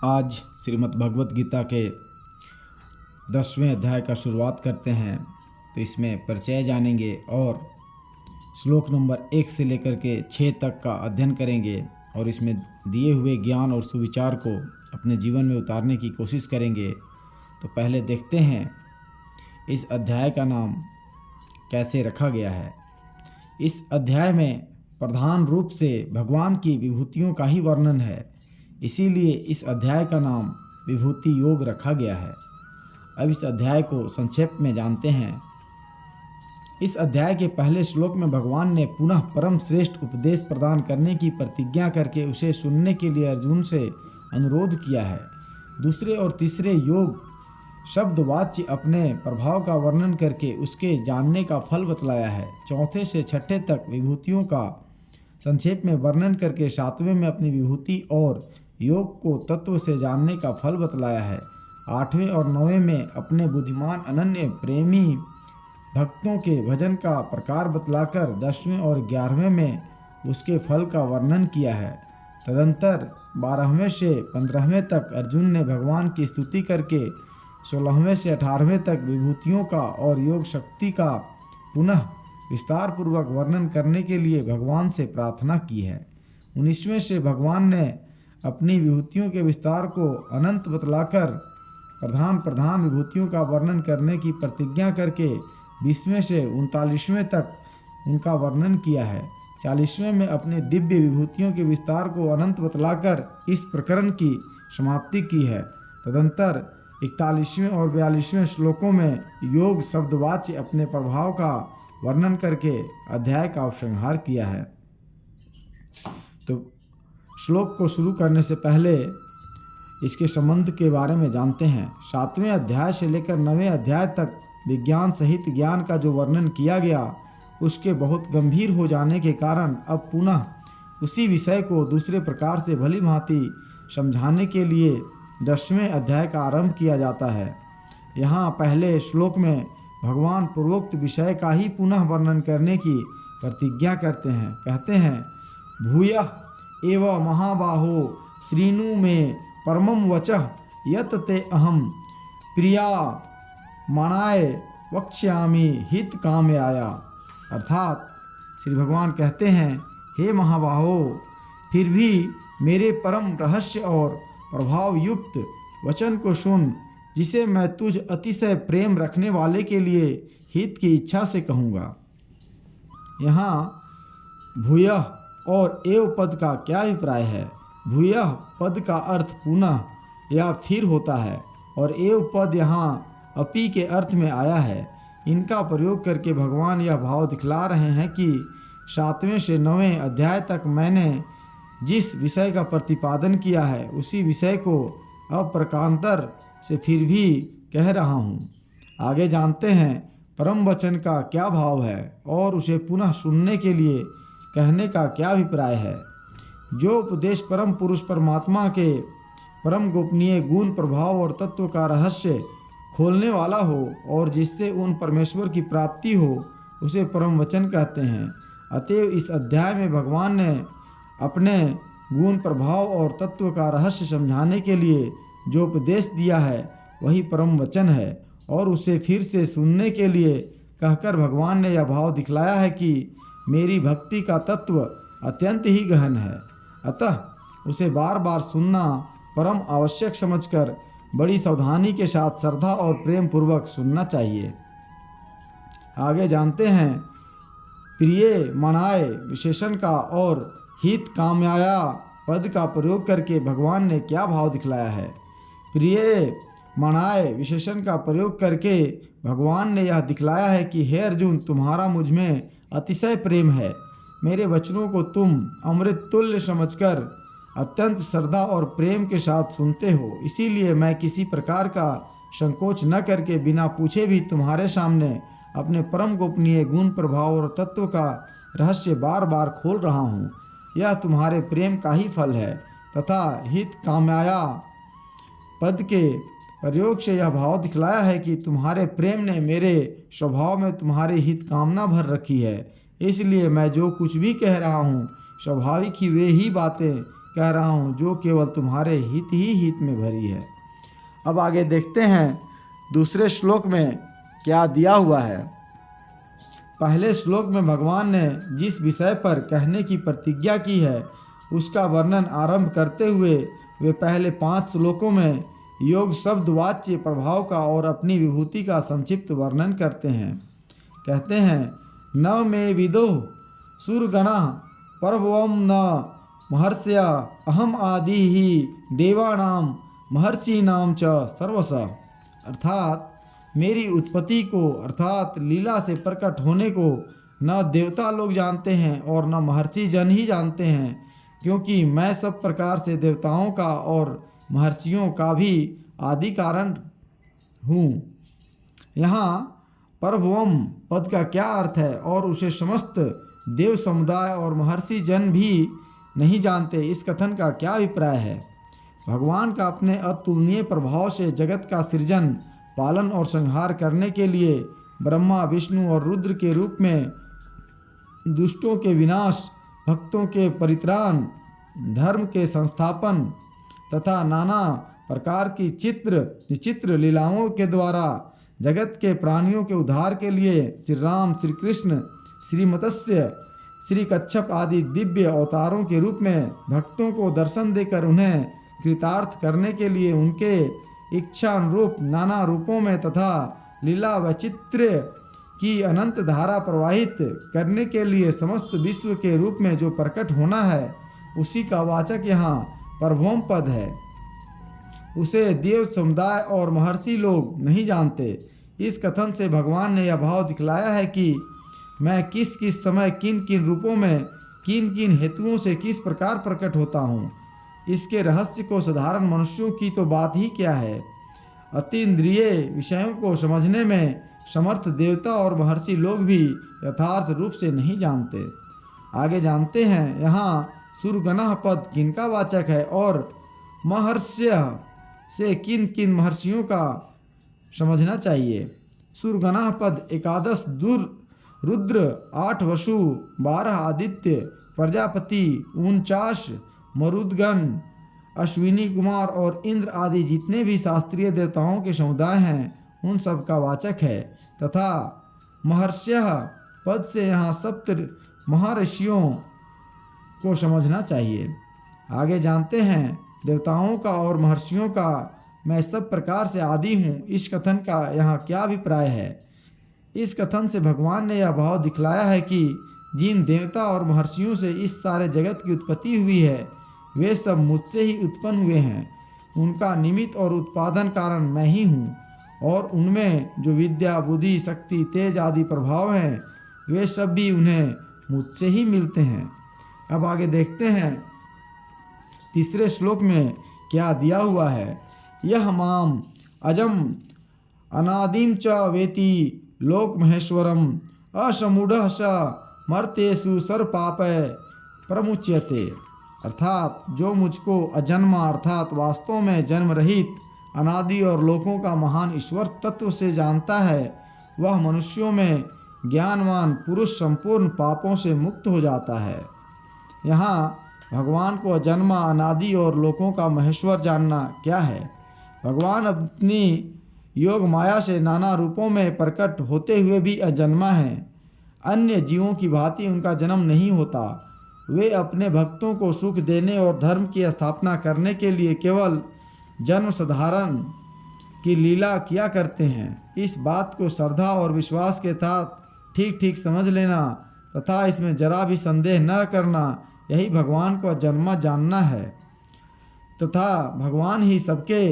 आज श्रीमद् भगवत गीता के 10वें अध्याय का शुरुआत करते हैं। तो इसमें परिचय जानेंगे और श्लोक नंबर 1 से लेकर के 6 तक का अध्ययन करेंगे और इसमें दिए हुए ज्ञान और सुविचार को अपने जीवन में उतारने की कोशिश करेंगे। तो पहले देखते हैं इस अध्याय का नाम कैसे रखा गया है। इस अध्याय में प्रधान रूप से भगवान की विभूतियों का ही वर्णन है, इसीलिए इस अध्याय का नाम विभूति योग रखा गया है। अब इस अध्याय को संक्षेप में जानते हैं। इस अध्याय के पहले श्लोक में भगवान ने पुनः परम श्रेष्ठ उपदेश प्रदान करने की प्रतिज्ञा करके उसे सुनने के लिए अर्जुन से अनुरोध किया है। दूसरे और तीसरे योग शब्द वाच्य अपने प्रभाव का वर्णन करके उसके जानने का फल बतलाया है। चौथे से छठे तक विभूतियों का संक्षेप में वर्णन करके सातवें में अपनी विभूति और योग को तत्व से जानने का फल बतलाया है। 8वें और 9वें में अपने बुद्धिमान अनन्य प्रेमी भक्तों के भजन का प्रकार बतलाकर 10वें और 11वें में उसके फल का वर्णन किया है। तदंतर 12वें से 15वें तक अर्जुन ने भगवान की स्तुति करके 16वें से 18वें तक विभूतियों का और योग शक्ति का पुनः विस्तार पूर्वक वर्णन करने के लिए भगवान से प्रार्थना की है। 19वें से भगवान ने अपनी विभूतियों के विस्तार को अनंत बतलाकर प्रधान विभूतियों का वर्णन करने की प्रतिज्ञा करके 20वें से 39वें तक उनका वर्णन किया है। 40वें में अपने दिव्य विभूतियों के विस्तार को अनंत बतलाकर इस प्रकरण की समाप्ति की है। तदंतर 41वें और 42वें श्लोकों में योग शब्दवाच्य अपने प्रभाव का वर्णन करके अध्याय का उपसंहार किया है। तो श्लोक को शुरू करने से पहले इसके संबंध के बारे में जानते हैं। 7वें अध्याय से लेकर 9वें अध्याय तक विज्ञान सहित ज्ञान का जो वर्णन किया गया उसके बहुत गंभीर हो जाने के कारण अब पुनः उसी विषय को दूसरे प्रकार से भली भांति समझाने के लिए 10वें अध्याय का आरंभ किया जाता है। यहाँ पहले श्लोक में भगवान पूर्वोक्त विषय का ही पुनः वर्णन करने की प्रतिज्ञा करते हैं। कहते हैं, भूयः एव महाबाहो श्रीनु में परमं वचः यत् ते अहं प्रिया मनाय वक्ष्यामि हित कामयाया। अर्थात श्री भगवान कहते हैं, हे महाबाहो, फिर भी मेरे परम रहस्य और प्रभाव युक्त वचन को सुन, जिसे मैं तुझ अतिशय प्रेम रखने वाले के लिए हित की इच्छा से कहूँगा। यहाँ भूयः और एव पद का क्या अभिप्राय है? भूयः पद का अर्थ पुनः या फिर होता है और एव पद यहाँ अपि के अर्थ में आया है। इनका प्रयोग करके भगवान यह भाव दिखला रहे हैं कि 7वें से 9वें अध्याय तक मैंने जिस विषय का प्रतिपादन किया है उसी विषय को अब प्रकारांतर से फिर भी कह रहा हूँ। आगे जानते हैं परम वचन का क्या भाव है और उसे पुनः सुनने के लिए कहने का क्या अभिप्राय है। जो उपदेश परम पुरुष परमात्मा के परम गोपनीय गुण प्रभाव और तत्व का रहस्य खोलने वाला हो और जिससे उन परमेश्वर की प्राप्ति हो उसे परम वचन कहते हैं। अतएव इस अध्याय में भगवान ने अपने गुण प्रभाव और तत्व का रहस्य समझाने के लिए जो उपदेश दिया है वही परम वचन है और उसे फिर से सुनने के लिए कहकर भगवान ने यह भाव दिखलाया है कि मेरी भक्ति का तत्व अत्यंत ही गहन है, अतः उसे बार बार सुनना परम आवश्यक समझकर बड़ी सावधानी के साथ श्रद्धा और प्रेम पूर्वक सुनना चाहिए। आगे जानते हैं प्रिय मनाए विशेषण का और हित कामयाया पद का प्रयोग करके भगवान ने क्या भाव दिखलाया है। प्रिय मनाए विशेषण का प्रयोग करके भगवान ने यह दिखलाया है कि हे अर्जुन, तुम्हारा मुझ में अतिशय प्रेम है। मेरे वचनों को तुम अमृत तुल्य समझकर अत्यंत श्रद्धा और प्रेम के साथ सुनते हो, इसीलिए मैं किसी प्रकार का संकोच न करके बिना पूछे भी तुम्हारे सामने अपने परम गोपनीय गुण प्रभाव और तत्व का रहस्य बार बार खोल रहा हूँ। यह तुम्हारे प्रेम का ही फल है तथा हित कामयाया पद के प्रयोग से यह भाव दिखलाया है कि तुम्हारे प्रेम ने मेरे स्वभाव में तुम्हारी हित कामना भर रखी है। इसलिए मैं जो कुछ भी कह रहा हूँ स्वाभाविक ही वे ही बातें कह रहा हूँ, जो केवल तुम्हारे हित ही हित में भरी है। अब आगे देखते हैं दूसरे श्लोक में क्या दिया हुआ है। पहले श्लोक में भगवान ने जिस विषय पर कहने की प्रतिज्ञा की है उसका वर्णन आरंभ करते हुए वे पहले 5 श्लोकों में योग शब्द वाच्य प्रभाव का और अपनी विभूति का संक्षिप्त वर्णन करते हैं। कहते हैं, न मे विदो सुरगणा परवम न महर्षया अहम आदि ही देवानाम महर्षिनाम च सर्वस। अर्थात मेरी उत्पत्ति को अर्थात लीला से प्रकट होने को न देवता लोग जानते हैं और न महर्षि जन ही जानते हैं, क्योंकि मैं सब प्रकार से देवताओं का और महर्षियों का भी आदि कारण हूँ। यहाँ परभुवम पद का क्या अर्थ है और उसे समस्त देव समुदाय और महर्षि जन भी नहीं जानते, इस कथन का क्या अभिप्राय है। भगवान का अपने अतुलनीय प्रभाव से जगत का सृजन, पालन और संहार करने के लिए ब्रह्मा, विष्णु और रुद्र के रूप में दुष्टों के विनाश, भक्तों के परित्राण, धर्म के संस्थापन तथा नाना प्रकार की विचित्र लीलाओं के द्वारा जगत के प्राणियों के उद्धार के लिए श्री राम, श्री कृष्ण, श्री मत्स्य, श्री कच्छप आदि दिव्य अवतारों के रूप में भक्तों को दर्शन देकर उन्हें कृतार्थ करने के लिए उनके इच्छा अनुरूप नाना रूपों में तथा लीला वैचित्र्य की अनंत धारा प्रवाहित करने के लिए समस्त विश्व के रूप में जो प्रकट होना है उसी का वाचक यहाँ परभोम पद है। उसे देव समुदाय और महर्षि लोग नहीं जानते। इस कथन से भगवान ने यह भाव दिखलाया है कि मैं किस किस समय किन किन रूपों में किन किन हेतुओं से किस प्रकार प्रकट होता हूँ। इसके रहस्य को साधारण मनुष्यों की तो बात ही क्या है, अतीन्द्रिय विषयों को समझने में समर्थ देवता और महर्षि लोग भी यथार्थ रूप से नहीं जानते। आगे जानते हैं यहाँ सुरगणः पद किनका वाचक है और महर्ष्य से किन किन महर्षियों का समझना चाहिए। सुरगणः पद 11 रुद्र, 8 वसु, 12 आदित्य, प्रजापति, 49 मरुदगण, अश्विनी कुमार और इंद्र आदि जितने भी शास्त्रीय देवताओं के समुदाय हैं उन सब का वाचक है। तथा महर्ष्य पद से यहाँ सप्त महर्षियों को समझना चाहिए। आगे जानते हैं देवताओं का और महर्षियों का मैं सब प्रकार से आदि हूँ, इस कथन का यहाँ क्या अभिप्राय है। इस कथन से भगवान ने यह भाव दिखलाया है कि जिन देवता और महर्षियों से इस सारे जगत की उत्पत्ति हुई है वे सब मुझसे ही उत्पन्न हुए हैं। उनका निमित्त और उत्पादन कारण मैं ही हूँ और उनमें जो विद्या, बुद्धि, शक्ति, तेज आदि प्रभाव हैं वे सब भी उन्हें मुझसे ही मिलते हैं। अब आगे देखते हैं तीसरे श्लोक में क्या दिया हुआ है। यह माम अजम अनादिम च वेति लोक महेश्वरम असमूढ़ स मर्तेषु सर्वपापै प्रमुच्यते। अर्थात जो मुझको अजन्मा अर्थात वास्तव में जन्म रहित अनादि और लोकों का महान ईश्वर तत्व से जानता है वह मनुष्यों में ज्ञानवान पुरुष संपूर्ण पापों से मुक्त हो जाता है। यहाँ भगवान को अजन्मा, अनादि और लोकों का महेश्वर जानना क्या है। भगवान अपनी योग माया से नाना रूपों में प्रकट होते हुए भी अजन्मा हैं। अन्य जीवों की भांति उनका जन्म नहीं होता। वे अपने भक्तों को सुख देने और धर्म की स्थापना करने के लिए केवल जन्म साधारण की लीला किया करते हैं। इस बात को श्रद्धा और विश्वास के साथ ठीक ठीक समझ लेना तथा इसमें जरा भी संदेह न करना, यही भगवान को अजन्मा जानना है। तथा भगवान ही सबके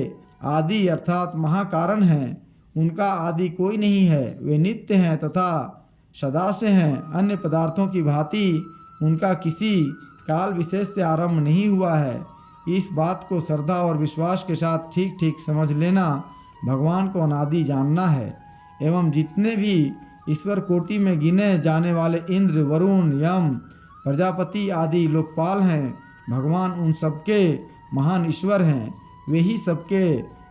आदि अर्थात महाकारण हैं। उनका आदि कोई नहीं है। वे नित्य हैं तथा सदा से हैं। अन्य पदार्थों की भांति उनका किसी काल विशेष से आरंभ नहीं हुआ है। इस बात को श्रद्धा और विश्वास के साथ ठीक ठीक समझ लेना भगवान को अनादि जानना है। एवं जितने भी ईश्वर कोटि में गिने जाने वाले इंद्र, वरुण, यम, प्रजापति आदि लोकपाल हैं, भगवान उन सबके महान ईश्वर हैं। वे ही सबके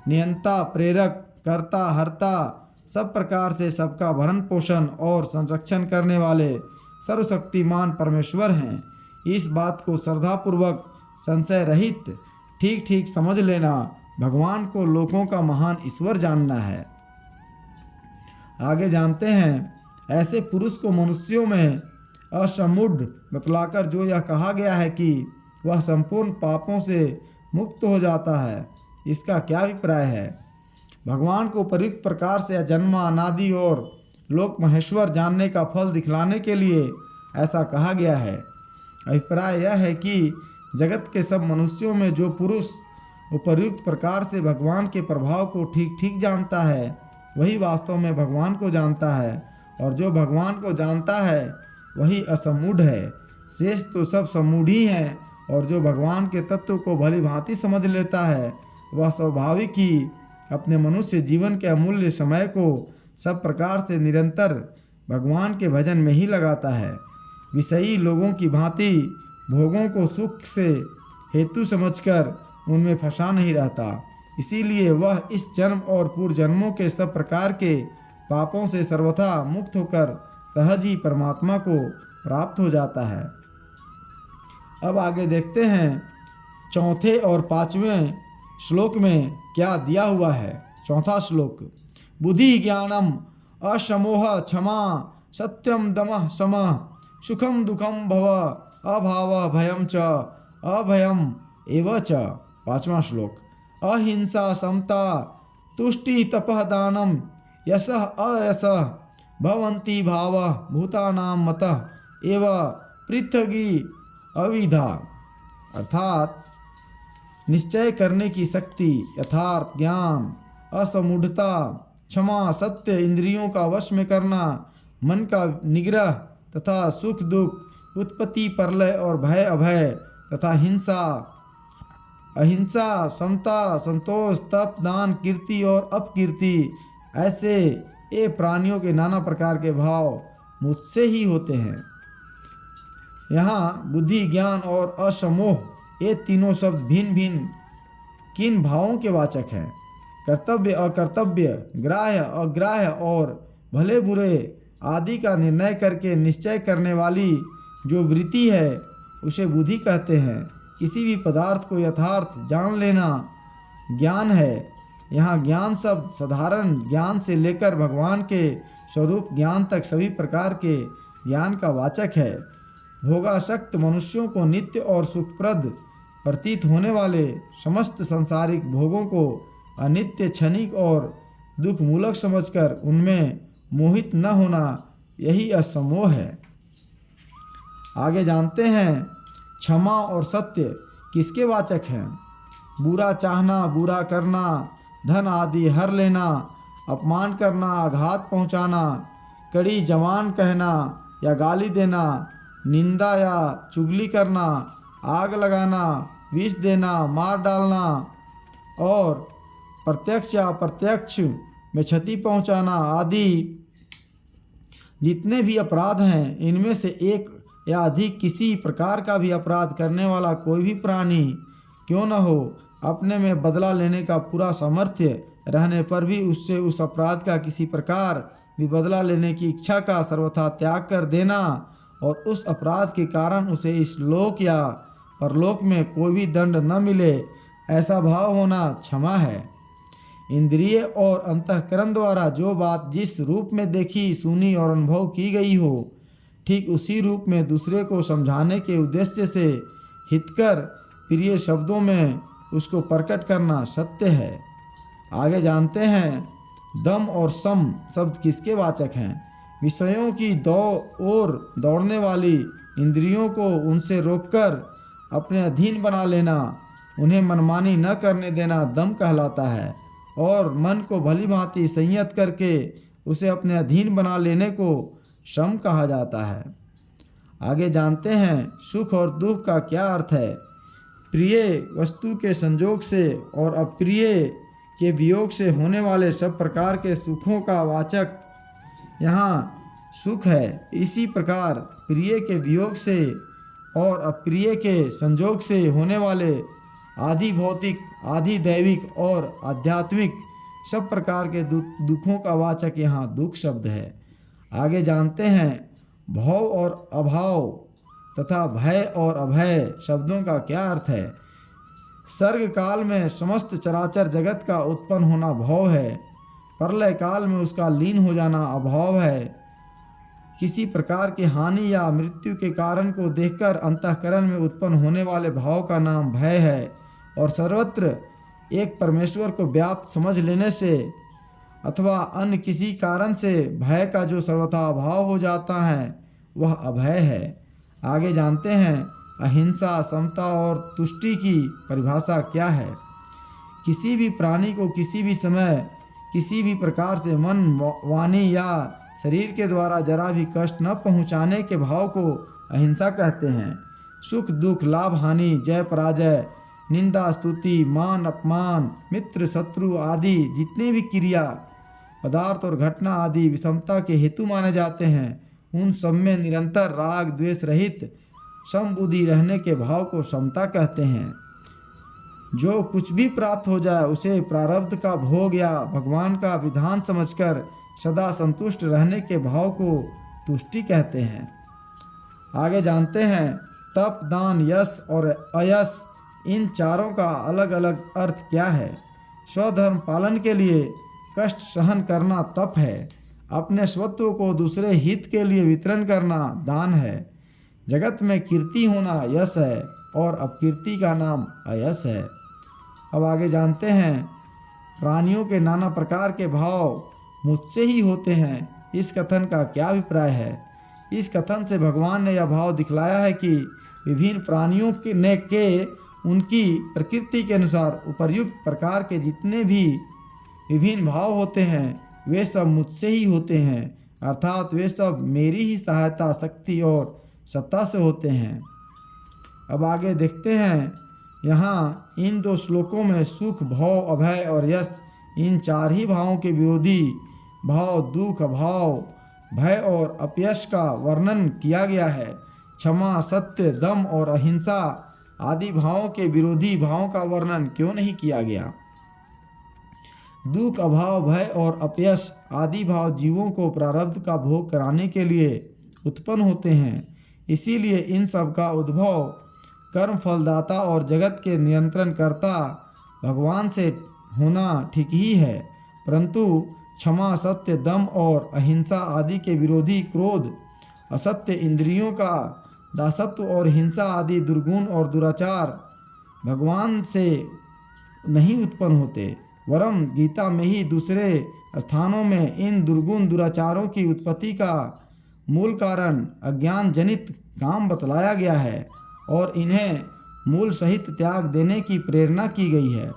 नियंता, प्रेरक, कर्ता, हर्ता, सब प्रकार से सबका भरण पोषण और संरक्षण करने वाले सर्वशक्तिमान परमेश्वर हैं। इस बात को श्रद्धापूर्वक संशय रहित ठीक ठीक समझ लेना, भगवान को लोगों का महान ईश्वर जानना है। आगे जानते हैं, ऐसे पुरुष को मनुष्यों में असमूढ़ बतलाकर जो यह कहा गया है कि वह संपूर्ण पापों से मुक्त हो जाता है, इसका क्या अभिप्राय है? भगवान को उपयुक्त प्रकार से जन्म अनादि और लोक महेश्वर जानने का फल दिखलाने के लिए ऐसा कहा गया है। अभिप्राय यह है कि जगत के सब मनुष्यों में जो पुरुष उपयुक्त प्रकार से भगवान के प्रभाव को ठीक ठीक जानता है, वही वास्तव में भगवान को जानता है, और जो भगवान को जानता है वही असमूढ़ है। शेष तो सब समूढ़ ही हैं, और जो भगवान के तत्व को भली भांति समझ लेता है वह स्वाभाविक ही अपने मनुष्य जीवन के अमूल्य समय को सब प्रकार से निरंतर भगवान के भजन में ही लगाता है। विषयी लोगों की भांति भोगों को सुख से हेतु समझकर उनमें फंसा नहीं रहता। इसीलिए वह इस जन्म और पूर्व जन्मों के सब प्रकार के पापों से सर्वथा मुक्त होकर सहज ही परमात्मा को प्राप्त हो जाता है। अब आगे देखते हैं चौथे और पांचवें श्लोक में क्या दिया हुआ है। चौथा श्लोक, बुद्धि ज्ञानम अशमोह क्षमा सत्यम दमः समः सुखम दुखम भव अभाव भयम च अभयम एव च। पांचवा श्लोक, अहिंसा समता तुष्टि तपः दानम यशः अयशः भवन्ति भाव भूतानां मतः एव पृथ्वी अविधा। अर्थात निश्चय करने की शक्ति, यथार्थ ज्ञान, असमूढ़ता, क्षमा, सत्य, इंद्रियों का वश में करना, मन का निग्रह तथा सुख दुख, उत्पत्ति प्रलय और भय अभय तथा हिंसा, अहिंसा, समता, संतोष, तप, दान, कीर्ति और अपकीर्ति, ऐसे ये प्राणियों के नाना प्रकार के भाव मुझसे ही होते हैं। यहाँ बुद्धि, ज्ञान और असमोह ये तीनों शब्द भिन्न भिन्न किन भावों के वाचक हैं? कर्तव्य, अकर्तव्य, ग्राह्य, अग्राह्य और भले बुरे आदि का निर्णय करके निश्चय करने वाली जो वृत्ति है उसे बुद्धि कहते हैं। किसी भी पदार्थ को यथार्थ जान लेना ज्ञान है। यहाँ ज्ञान शब्द साधारण ज्ञान से लेकर भगवान के स्वरूप ज्ञान तक सभी प्रकार के ज्ञान का वाचक है। भोगासक्त मनुष्यों को नित्य और सुखप्रद प्रतीत होने वाले समस्त सांसारिक भोगों को अनित्य, क्षणिक और दुख मूलक समझकर उनमें मोहित न होना, यही असमोह है। आगे जानते हैं क्षमा और सत्य किसके वाचक हैं? बुरा चाहना, बुरा करना, धन आदि हर लेना, अपमान करना, आघात पहुंचाना, कड़ी जवान कहना या गाली देना, निंदा या चुगली करना, आग लगाना, विष देना, मार डालना और प्रत्यक्ष या अप्रत्यक्ष में क्षति पहुंचाना आदि जितने भी अपराध हैं, इनमें से एक या अधिक किसी प्रकार का भी अपराध करने वाला कोई भी प्राणी क्यों न हो, अपने में बदला लेने का पूरा सामर्थ्य रहने पर भी उससे उस अपराध का किसी प्रकार भी बदला लेने की इच्छा का सर्वथा त्याग कर देना और उस अपराध के कारण उसे इस लोक या परलोक में कोई भी दंड न मिले, ऐसा भाव होना क्षमा है। इंद्रिय और अंतःकरण द्वारा जो बात जिस रूप में देखी, सुनी और अनुभव की गई हो, ठीक उसी रूप में दूसरे को समझाने के उद्देश्य से हितकर प्रिय शब्दों में उसको प्रकट करना सत्य है। आगे जानते हैं दम और सम शब्द किसके वाचक हैं? विषयों की ओर दौड़ने वाली इंद्रियों को उनसे रोककर अपने अधीन बना लेना, उन्हें मनमानी न करने देना दम कहलाता है, और मन को भली भांति संयत करके उसे अपने अधीन बना लेने को शम कहा जाता है। आगे जानते हैं सुख और दुख का क्या अर्थ है। प्रिय वस्तु के संजोग से और अप्रिय के वियोग से होने वाले सब प्रकार के सुखों का वाचक यहाँ सुख है। इसी प्रकार प्रिय के वियोग से और अप्रिय के संजोग से होने वाले आदि भौतिक, आदि दैविक और आध्यात्मिक सब प्रकार के दुखों का वाचक यहाँ दुख शब्द है। आगे जानते हैं भाव और अभाव तथा भय और अभय शब्दों का क्या अर्थ है? सर्ग काल में समस्त चराचर जगत का उत्पन्न होना भव है, प्रलय काल में उसका लीन हो जाना अभाव है। किसी प्रकार की हानि या मृत्यु के कारण को देखकर अंतःकरण में उत्पन्न होने वाले भाव का नाम भय है, और सर्वत्र एक परमेश्वर को व्याप्त समझ लेने से अथवा अन्य किसी कारण से भय का जो सर्वथा अभाव हो जाता है वह अभय है। आगे जानते हैं अहिंसा, समता और तुष्टि की परिभाषा क्या है। किसी भी प्राणी को किसी भी समय किसी भी प्रकार से मन, वाणी या शरीर के द्वारा जरा भी कष्ट न पहुँचाने के भाव को अहिंसा कहते हैं। सुख दुख, लाभ हानि, जय पराजय, निंदा स्तुति, मान अपमान, मित्र शत्रु आदि जितने भी क्रिया पदार्थ और घटना आदि विषमता के हेतु माने जाते हैं, उन सब में निरंतर राग द्वेष रहित समबुद्धि रहने के भाव को समता कहते हैं। जो कुछ भी प्राप्त हो जाए उसे प्रारब्ध का भोग या भगवान का विधान समझकर सदा संतुष्ट रहने के भाव को तुष्टि कहते हैं। आगे जानते हैं तप, दान, यश और अयश इन चारों का अलग अलग अर्थ क्या है। स्वधर्म पालन के लिए कष्ट सहन करना तप है। अपने स्वत्व को दूसरे हित के लिए वितरण करना दान है। जगत में कीर्ति होना यश है और अपकीर्ति का नाम अयश है। अब आगे जानते हैं प्राणियों के नाना प्रकार के भाव मुझसे ही होते हैं, इस कथन का क्या अभिप्राय है। इस कथन से भगवान ने यह भाव दिखलाया है कि विभिन्न प्राणियों के उनकी प्रकृति के अनुसार उपर्युक्त प्रकार के जितने भी विभिन्न भाव होते हैं वे सब मुझसे ही होते हैं, अर्थात वे सब मेरी ही सहायता, शक्ति और सत्ता से होते हैं। अब आगे देखते हैं यहाँ इन दो श्लोकों में सुख, भव, अभय और यश इन चार ही भावों के विरोधी भाव दुख, अभाव, भय और अपयश का वर्णन किया गया है। क्षमा, सत्य, दम और अहिंसा आदि भावों के विरोधी भावों का वर्णन क्यों नहीं किया गया। दुख, अभाव, भय और अपयश आदि भाव जीवों को प्रारब्ध का भोग कराने के लिए उत्पन्न होते हैं, इसीलिए इन सब का उद्भव कर्म फलदाता और जगत के नियंत्रण करता भगवान से होना ठीक ही है। परंतु क्षमा, सत्य, दम और अहिंसा आदि के विरोधी क्रोध, असत्य, इंद्रियों का दासत्व और हिंसा आदि दुर्गुण और दुराचार भगवान से नहीं उत्पन्न होते, वरम गीता में ही दूसरे स्थानों में इन दुर्गुण दुराचारों की उत्पत्ति का मूल कारण अज्ञान जनित काम बतलाया गया है और इन्हें मूल सहित त्याग देने की प्रेरणा की गई है।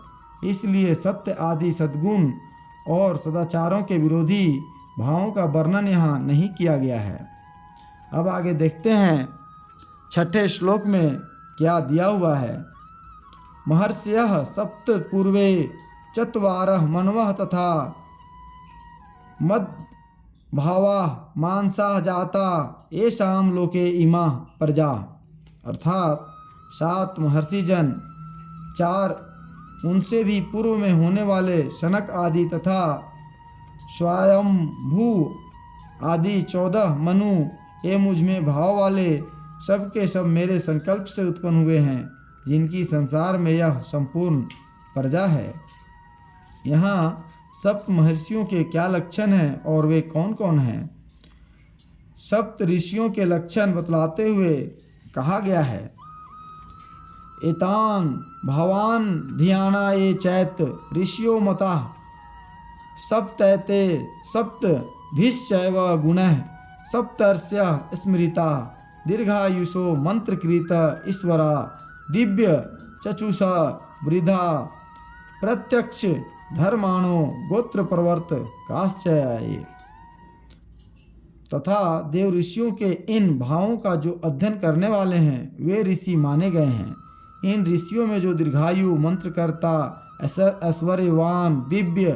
इसलिए सत्य आदि सद्गुण और सदाचारों के विरोधी भावों का वर्णन यहाँ नहीं किया गया है। अब आगे देखते हैं छठे श्लोक में क्या दिया हुआ है। महर्षयः सप्त पूर्वे चत्वारः मनवः तथा मद्भावाः मानसाः जाता येषां लोके इमाः प्रजा। अर्थात 7 महर्षिजन, 4 उनसे भी पूर्व में होने वाले शनक आदि तथा स्वयंभू आदि 14 मनु ये मुझ में भाव वाले सब के सब मेरे संकल्प से उत्पन्न हुए हैं, जिनकी संसार में यह संपूर्ण प्रजा है। यहाँ सप्त महर्षियों के क्या लक्षण हैं और वे कौन कौन हैं। सप्त ऋषियों के लक्षण बतलाते हुए कहा गया है एतान भवान ध्याना ये चैत ऋषियो मता सप्तैते सप्त भिश्चैव गुणः सप्तर्ष्य स्मृता दीर्घायुषो मंत्रकृत ईश्वरा दिव्य चक्षुषा वृद्धा प्रत्यक्ष धर्माणो गोत्र प्रवर्त काश्चय। तथा देव ऋषियों के इन भावों का जो अध्ययन करने वाले हैं वे ऋषि माने गए हैं। इन ऋषियों में जो दीर्घायु, मंत्रकर्ता, ऐश्वर्यवान, दिव्य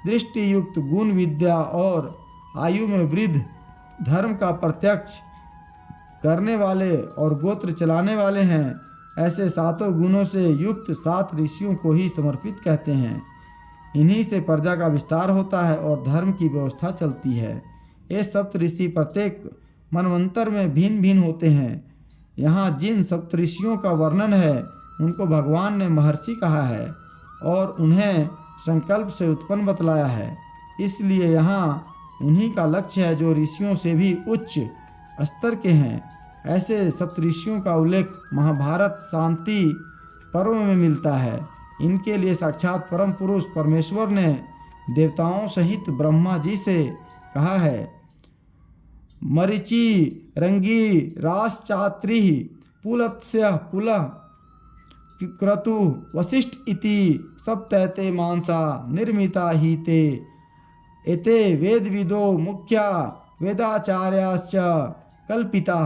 दृष्टि युक्त, गुण विद्या और आयु में वृद्ध, धर्म का प्रत्यक्ष करने वाले और गोत्र चलाने वाले हैं, ऐसे 7 गुणों से युक्त 7 ऋषियों को ही समर्पित कहते हैं। इन्हीं से प्रजा का विस्तार होता है और धर्म की व्यवस्था चलती है। ये सप्त ऋषि प्रत्येक मनवंतर में भिन्न भिन्न होते हैं। यहाँ जिन सप्तऋषियों का वर्णन है उनको भगवान ने महर्षि कहा है और उन्हें संकल्प से उत्पन्न बतलाया है। इसलिए यहाँ उन्हीं का लक्ष्य है जो ऋषियों से भी उच्च स्तर के हैं। ऐसे सप्तऋषियों का उल्लेख महाभारत शांति पर्व में मिलता है। इनके लिए साक्षात परम पुरुष परमेश्वर ने देवताओं सहित ब्रह्मा जी से कहा है, मरीचि रंगी राश्चात्रि पुलत्स्य पुलः क्रतु वसिष्ठ इति सप्तैते मानसा निर्मिता ही ते एते वेदविदो मुख्या वेदाचार्याश्च कल्पिता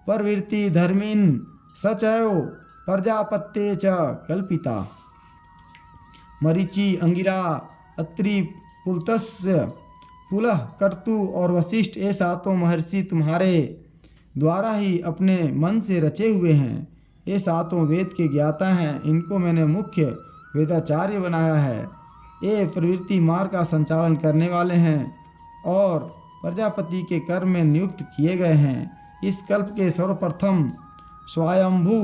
प्रवृत्ति धर्मिन् सचैव प्रजापत्ये च कल्पिता। मरीचि अंगिरा अत्रि पुलत्स्य पुलह कर्तु और वशिष्ठ ये सातों महर्षि तुम्हारे द्वारा ही अपने मन से रचे हुए हैं। ये सातों वेद के ज्ञाता हैं। इनको मैंने मुख्य वेदाचार्य बनाया है। ये प्रवृत्ति मार्ग का संचालन करने वाले हैं और प्रजापति के कर्म में नियुक्त किए गए हैं। इस कल्प के सर्वप्रथम स्वयंभू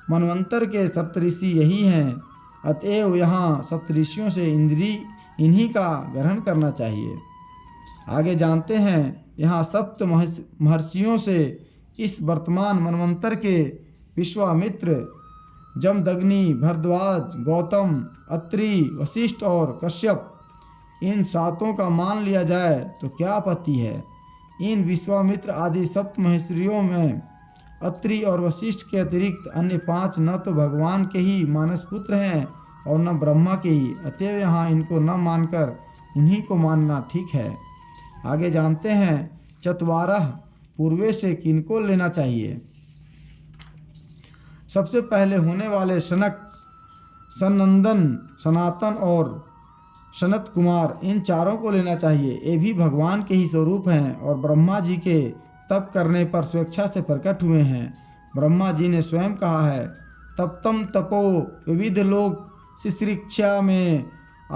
मनवंतर के सप्तऋषि यही हैं। अतएव यहाँ सप्तऋषियों से इन्हीं का ग्रहण करना चाहिए। आगे जानते हैं यहाँ सप्त महर्षियों से इस वर्तमान मनवंतर के विश्वामित्र, जमदग्नि, भरद्वाज, गौतम, अत्रि, वशिष्ठ और कश्यप, इन सातों का मान लिया जाए तो क्या आपत्ति है। इन विश्वामित्र आदि सप्त महर्षियों में अत्रि और वशिष्ठ के अतिरिक्त अन्य 5 न तो भगवान के ही मानस पुत्र हैं और न ब्रह्मा के ही। अतएव यहाँ इनको न मानकर उन्हीं को मानना ठीक है। आगे जानते हैं चत्वारह पूर्वे से किनको लेना चाहिए। सबसे पहले होने वाले सनक, सनंदन, सनातन और सनत कुमार, इन चारों को लेना चाहिए। ये भी भगवान के ही स्वरूप हैं और ब्रह्मा जी के तप करने पर स्वेच्छा से प्रकट हुए हैं। ब्रह्मा जी ने स्वयं कहा है, तप्तम तपो विविध लोक शिश्रिक्षा में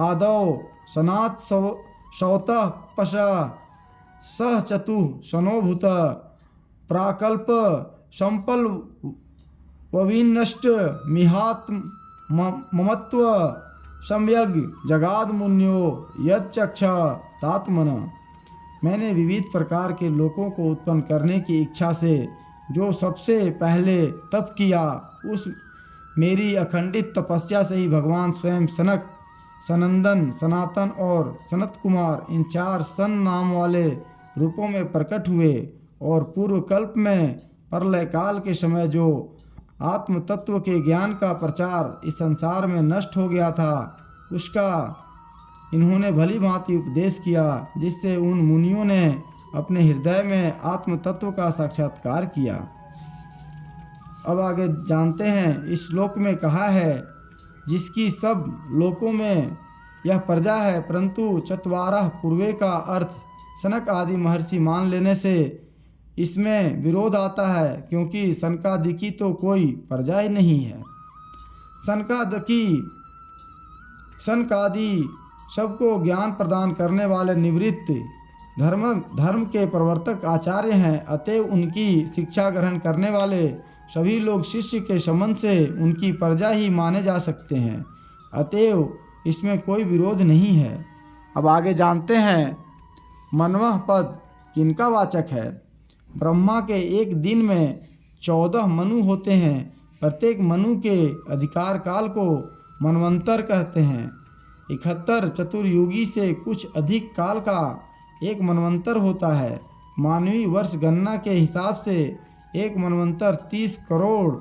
आदौ सनात शौतः पशा सह चतु सनोभूत प्राकल्प संपल वविनष्ट मिहात ममत्व सम्यग जगाद मुन्यो यच्चक्ष तात्मन। मैंने विविध प्रकार के लोगों को उत्पन्न करने की इच्छा से जो सबसे पहले तप किया, उस मेरी अखंडित तपस्या से ही भगवान स्वयं सनक, सनंदन, सनातन और सनत कुमार इन 4 सन नाम वाले रूपों में प्रकट हुए। और पूर्व कल्प में प्रलय काल के समय जो आत्म तत्व के ज्ञान का प्रचार इस संसार में नष्ट हो गया था, उसका इन्होंने भली भांति उपदेश किया, जिससे उन मुनियों ने अपने हृदय में आत्म तत्व का साक्षात्कार किया। अब आगे जानते हैं, इस श्लोक में कहा है, जिसकी सब लोकों में यह प्रजा है, परंतु चत्वारह पूर्वे का अर्थ सनक आदि महर्षि मान लेने से इसमें विरोध आता है, क्योंकि सनकादिकी तो कोई प्रजा ही नहीं है। सनकादि सबको ज्ञान प्रदान करने वाले निवृत्त धर्म के प्रवर्तक आचार्य हैं। अतएव उनकी शिक्षा ग्रहण करने वाले सभी लोग शिष्य के संबंध से उनकी प्रजा ही माने जा सकते हैं। अतएव इसमें कोई विरोध नहीं है। अब आगे जानते हैं, मनवह पद किनका वाचक है। ब्रह्मा के एक दिन में 14 मनु होते हैं। प्रत्येक मनु के अधिकार काल को मनवंतर कहते हैं। 71 चतुर्युगी से कुछ अधिक काल का एक मनवंतर होता है। मानवीय वर्ष गणना के हिसाब से एक मनवंतर 30 करोड़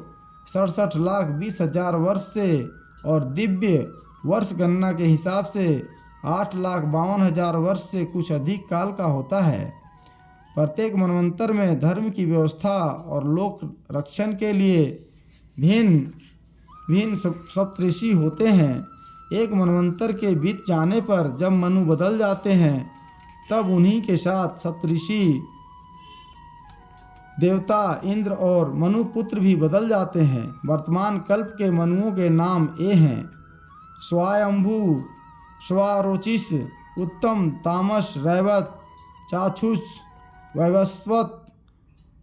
67 लाख 20 हजार वर्ष से और दिव्य वर्ष गणना के हिसाब से 8,52,000 वर्ष से कुछ अधिक काल का होता है। प्रत्येक मनवंतर में धर्म की व्यवस्था और लोक रक्षण के लिए भिन्न सप्तऋषि होते हैं। एक मनवंतर के बीत जाने पर जब मनु बदल जाते हैं, तब उन्हीं के साथ सप्तऋषि, देवता, इंद्र और मनु पुत्र भी बदल जाते हैं। वर्तमान कल्प के मनुओं के नाम ये हैं: स्वायंभू, स्वारोचिष, उत्तम, तामस, रैवत, चाक्षुष, वैवस्वत,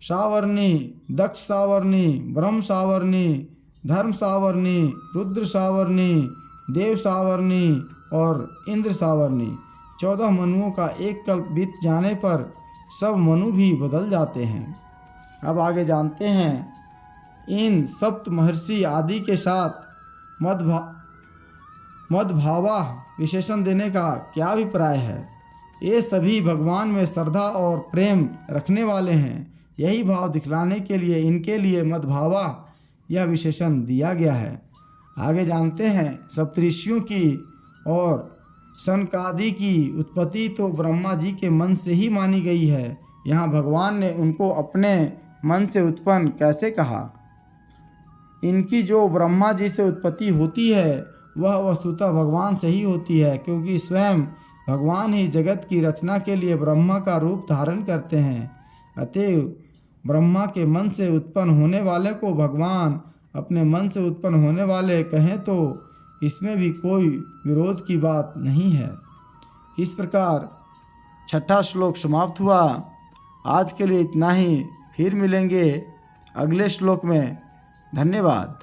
सावर्णी, दक्ष सावर्णी, ब्रह्म सावर्णी, धर्म सावर्णी, रुद्र सावर्णी, देव सावर्णी और इंद्र सावर्णी। 14 मनुओं का एक कल्प बीत जाने पर सब मनु भी बदल जाते हैं। अब आगे जानते हैं इन सप्त महर्षि आदि के साथ मद्भावा विशेषण देने का क्या अभिप्राय है। ये सभी भगवान में श्रद्धा और प्रेम रखने वाले हैं। यही भाव दिखलाने के लिए इनके लिए मद्भावा यह विशेषण दिया गया है। आगे जानते हैं सप्तऋषियों की और सनकादि की उत्पत्ति तो ब्रह्मा जी के मन से ही मानी गई है। यहाँ भगवान ने उनको अपने मन से उत्पन्न कैसे कहा। इनकी जो ब्रह्मा जी से उत्पत्ति होती है वह वस्तुतः भगवान से ही होती है, क्योंकि स्वयं भगवान ही जगत की रचना के लिए ब्रह्मा का रूप धारण करते हैं। अतएव ब्रह्मा के मन से उत्पन्न होने वाले को भगवान अपने मन से उत्पन्न होने वाले कहें तो इसमें भी कोई विरोध की बात नहीं है। इस प्रकार 6ठा श्लोक समाप्त हुआ। आज के लिए इतना ही, फिर मिलेंगे अगले श्लोक में। धन्यवाद।